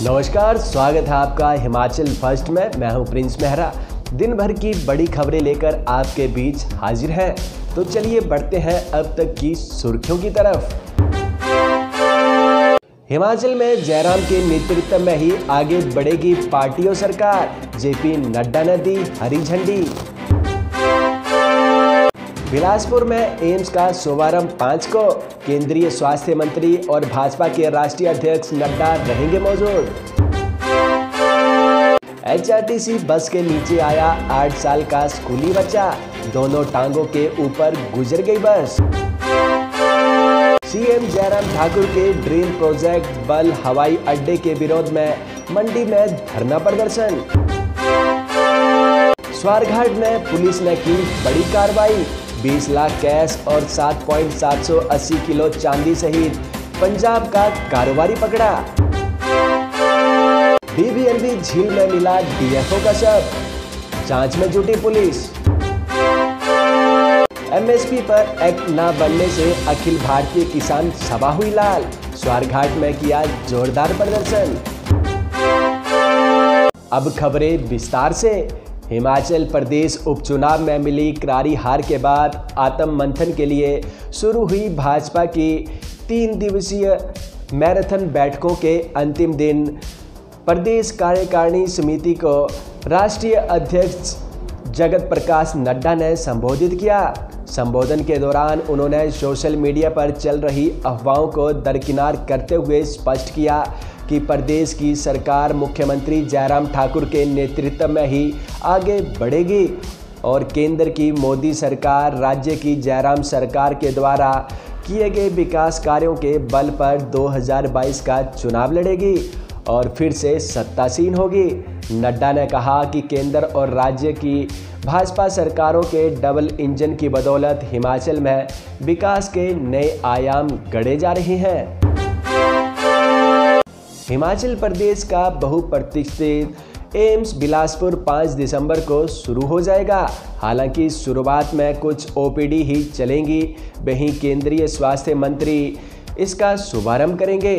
नमस्कार, स्वागत है आपका हिमाचल फर्स्ट में। मैं हूं प्रिंस मेहरा। दिन भर की बड़ी खबरें लेकर आपके बीच हाजिर हैं। तो चलिए बढ़ते हैं अब तक की सुर्खियों की तरफ। हिमाचल में जयराम के नेतृत्व में ही आगे बढ़ेगी पार्टी और सरकार। जेपी नड्डा ने दी हरी झंडी। बिलासपुर में एम्स का शुभारंभ 5 को। केंद्रीय स्वास्थ्य मंत्री और भाजपा के राष्ट्रीय अध्यक्ष नड्डा रहेंगे मौजूद। एचआरटीसी बस के नीचे आया 8 साल का स्कूली बच्चा। दोनों टांगों के ऊपर गुजर गई बस। सीएम जयराम ठाकुर के ड्रीम प्रोजेक्ट बल हवाई अड्डे के विरोध में मंडी में धरना प्रदर्शन। स्वारघाट में पुलिस ने की बड़ी कार्रवाई। 20 लाख कैश और 7.780 किलो चांदी सहित पंजाब का कारोबारी पकड़ा। बीबीएमबी झील में मिला डीएफओ का शव। जांच में जुटी पुलिस। एमएसपी पर एक्ट न बनने से अखिल भारतीय किसान सभा हुई लाल। स्वारघाट में किया जोरदार प्रदर्शन। अब खबरें विस्तार से। हिमाचल प्रदेश उपचुनाव में मिली करारी हार के बाद आत्म मंथन के लिए शुरू हुई भाजपा की 3 दिवसीय मैराथन बैठकों के अंतिम दिन प्रदेश कार्यकारिणी समिति को राष्ट्रीय अध्यक्ष जगत प्रकाश नड्डा ने संबोधित किया। संबोधन के दौरान उन्होंने सोशल मीडिया पर चल रही अफवाहों को दरकिनार करते हुए स्पष्ट किया कि प्रदेश की सरकार मुख्यमंत्री जयराम ठाकुर के नेतृत्व में ही आगे बढ़ेगी और केंद्र की मोदी सरकार राज्य की जयराम सरकार के द्वारा किए गए विकास कार्यों के बल पर 2022 का चुनाव लड़ेगी और फिर से सत्तासीन होगी। नड्डा ने कहा कि केंद्र और राज्य की भाजपा सरकारों के डबल इंजन की बदौलत हिमाचल में विकास के नए आयाम गढ़े जा रहे हैं। हिमाचल प्रदेश का बहुप्रतीक्षित एम्स बिलासपुर 5 दिसंबर को शुरू हो जाएगा। हालांकि शुरुआत में कुछ ओपीडी ही चलेंगी। वहीं केंद्रीय स्वास्थ्य मंत्री इसका शुभारंभ करेंगे।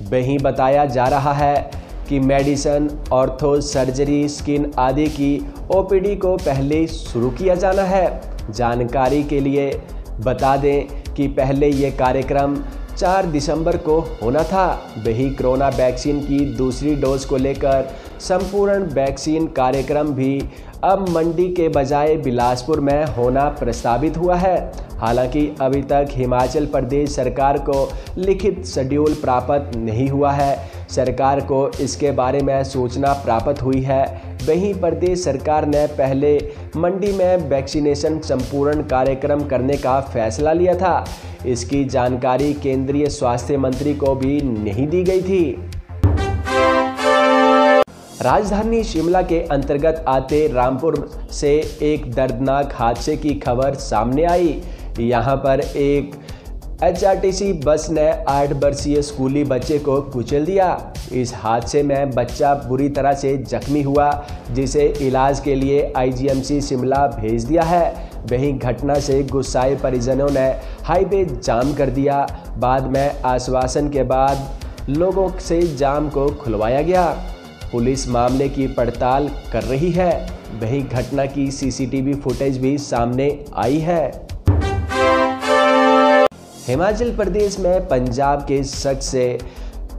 वहीं बताया जा रहा है कि मेडिसिन, ऑर्थो, सर्जरी, स्किन आदि की ओपीडी को पहले शुरू किया जाना है। जानकारी के लिए बता दें कि पहले ये कार्यक्रम 4 दिसंबर को होना था। वही कोरोना वैक्सीन की दूसरी डोज को लेकर संपूर्ण वैक्सीन कार्यक्रम भी अब मंडी के बजाय बिलासपुर में होना प्रस्तावित हुआ है। हालांकि अभी तक हिमाचल प्रदेश सरकार को लिखित शेड्यूल प्राप्त नहीं हुआ है। सरकार को इसके बारे में सूचना प्राप्त हुई है। वहीं प्रदेश सरकार ने पहले मंडी में वैक्सीनेशन संपूर्ण कार्यक्रम करने का फैसला लिया था। इसकी जानकारी केंद्रीय स्वास्थ्य मंत्री को भी नहीं दी गई थी। राजधानी शिमला के अंतर्गत आते रामपुर से एक दर्दनाक हादसे की खबर सामने आई। यहां पर एक एचआरटीसी बस ने 8 वर्षीय स्कूली बच्चे को कुचल दिया। इस हादसे में बच्चा बुरी तरह से जख्मी हुआ, जिसे इलाज के लिए आईजीएमसी शिमला भेज दिया है। वहीं घटना से गुस्साए परिजनों ने हाईवे जाम कर दिया। बाद में आश्वासन के बाद लोगों से जाम को खुलवाया गया। पुलिस मामले की पड़ताल कर रही है। वहीं घटना की सीसीटीवी फुटेज भी सामने आई है। हिमाचल प्रदेश में पंजाब के शख्स से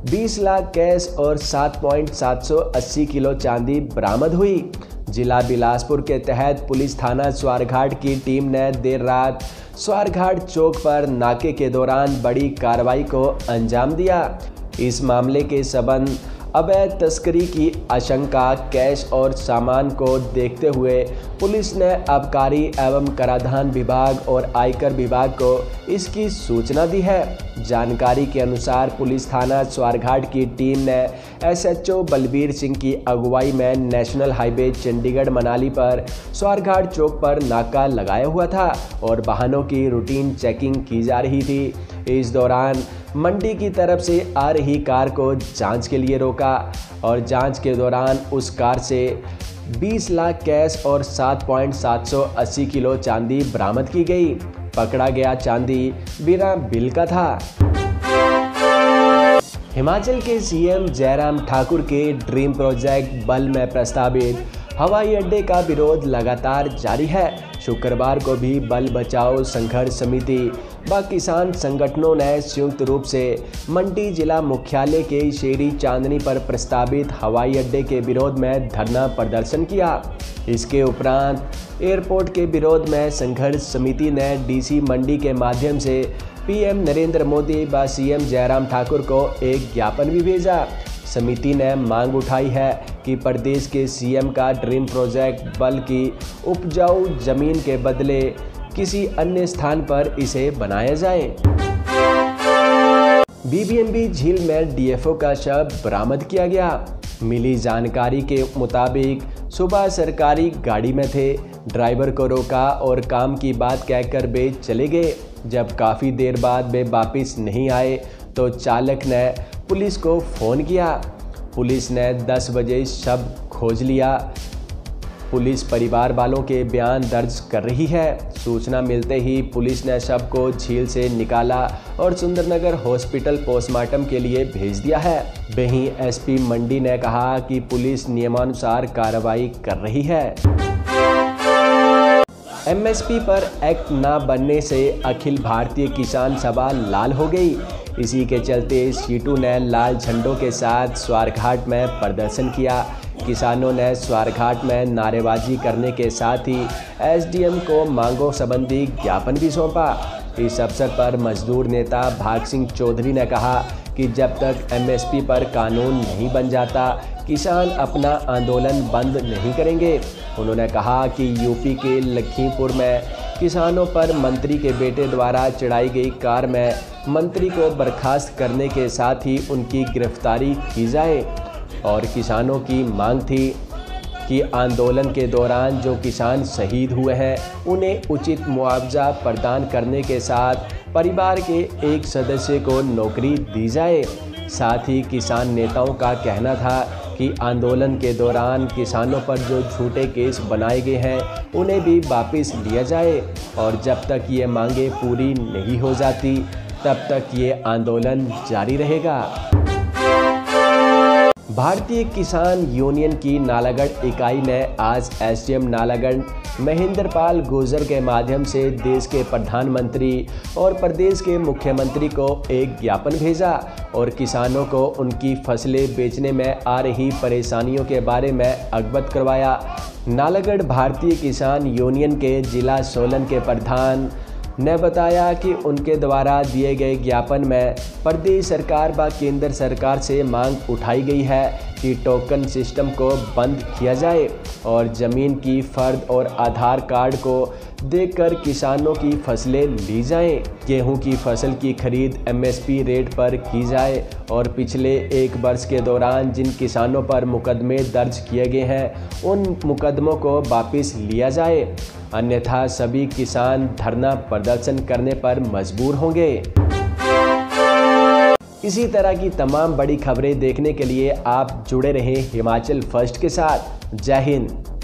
20 लाख कैश और 7.780 किलो चांदी बरामद हुई। जिला बिलासपुर के तहत पुलिस थाना स्वारघाट की टीम ने देर रात स्वारघाट चौक पर नाके के दौरान बड़ी कार्रवाई को अंजाम दिया। इस मामले के संबंध अवैध तस्करी की आशंका कैश और सामान को देखते हुए पुलिस ने आबकारी एवं कराधान विभाग और आयकर विभाग को इसकी सूचना दी है। जानकारी के अनुसार पुलिस थाना स्वारघाट की टीम ने एसएचओ बलबीर सिंह की अगुवाई में नेशनल हाईवे चंडीगढ़ मनाली पर स्वारघाट चौक पर नाका लगाया हुआ था और वाहनों की रूटीन चेकिंग की जा रही थी। इस दौरान मंडी की तरफ से आ रही कार को जांच के लिए रोका और जांच के दौरान उस कार से 20 लाख कैश और 7.780 किलो चांदी बरामद की गई। पकड़ा गया चांदी बिना बिल का था। हिमाचल के सीएम जयराम ठाकुर के ड्रीम प्रोजेक्ट बल में प्रस्तावित हवाई अड्डे का विरोध लगातार जारी है। शुक्रवार को भी बल बचाओ संघर्ष समिति व किसान संगठनों ने संयुक्त रूप से मंडी जिला मुख्यालय के शेरी चांदनी पर प्रस्तावित हवाई अड्डे के विरोध में धरना प्रदर्शन किया। इसके उपरांत एयरपोर्ट के विरोध में संघर्ष समिति ने डीसी मंडी के माध्यम से पीएम नरेंद्र मोदी व सीएम जयराम ठाकुर को एक ज्ञापन भी भेजा। समिति ने मांग उठाई है कि प्रदेश के सीएम का ड्रीम प्रोजेक्ट बल की उपजाऊ जमीन के बदले किसी अन्य स्थान पर इसे बनाया जाए। बीबीएमबी झील में डीएफओ का शव बरामद किया गया। मिली जानकारी के मुताबिक सुबह सरकारी गाड़ी में थे, ड्राइवर को रोका और काम की बात कहकर वे चले गए। जब काफ़ी देर बाद वे वापस नहीं आए तो चालक ने पुलिस को फ़ोन किया। पुलिस ने 10 बजे शव खोज लिया। पुलिस परिवार वालों के बयान दर्ज कर रही है। सूचना मिलते ही पुलिस ने शव को झील से निकाला और सुंदरनगर हॉस्पिटल पोस्टमार्टम के लिए भेज दिया है। वहीं एसपी मंडी ने कहा कि पुलिस नियमानुसार कार्रवाई कर रही है। एमएसपी पर एक्ट न बनने से अखिल भारतीय किसान सभा लाल हो गई। इसी के चलते सीटू ने लाल झंडों के साथ स्वारघाट में प्रदर्शन किया। किसानों ने स्वारघाट में नारेबाजी करने के साथ ही एसडीएम को मांगों संबंधी ज्ञापन भी सौंपा। इस अवसर पर मजदूर नेता भाग सिंह चौधरी ने कहा कि जब तक एमएसपी पर कानून नहीं बन जाता किसान अपना आंदोलन बंद नहीं करेंगे। उन्होंने कहा कि यूपी के लखीमपुर में किसानों पर मंत्री के बेटे द्वारा चढ़ाई गई कार में मंत्री को बर्खास्त करने के साथ ही उनकी गिरफ्तारी की जाए और किसानों की मांग थी कि आंदोलन के दौरान जो किसान शहीद हुए हैं उन्हें उचित मुआवजा प्रदान करने के साथ परिवार के एक सदस्य को नौकरी दी जाए। साथ ही किसान नेताओं का कहना था कि आंदोलन के दौरान किसानों पर जो झूठे केस बनाए गए हैं उन्हें भी वापस लिया जाए और जब तक ये मांगें पूरी नहीं हो जाती तब तक ये आंदोलन जारी रहेगा। भारतीय किसान यूनियन की नालागढ़ इकाई ने आज एसडीएम नालागढ़ महेंद्र पाल गुर्जर के माध्यम से देश के प्रधानमंत्री और प्रदेश के मुख्यमंत्री को एक ज्ञापन भेजा और किसानों को उनकी फसलें बेचने में आ रही परेशानियों के बारे में अवगत करवाया। नालागढ़ भारतीय किसान यूनियन के जिला सोलन के प्रधान ने बताया कि उनके द्वारा दिए गए ज्ञापन में प्रदेश सरकार व केंद्र सरकार से मांग उठाई गई है कि टोकन सिस्टम को बंद किया जाए और ज़मीन की फर्द और आधार कार्ड को देखकर किसानों की फसलें ली जाएं। गेहूं की फसल की खरीद एमएसपी रेट पर की जाए और पिछले 1 वर्ष के दौरान जिन किसानों पर मुकदमे दर्ज किए गए हैं उन मुकदमों को वापस लिया जाए, अन्यथा सभी किसान धरना प्रदर्शन करने पर मजबूर होंगे। इसी तरह की तमाम बड़ी खबरें देखने के लिए आप जुड़े रहें हिमाचल फर्स्ट के साथ। जय हिंद।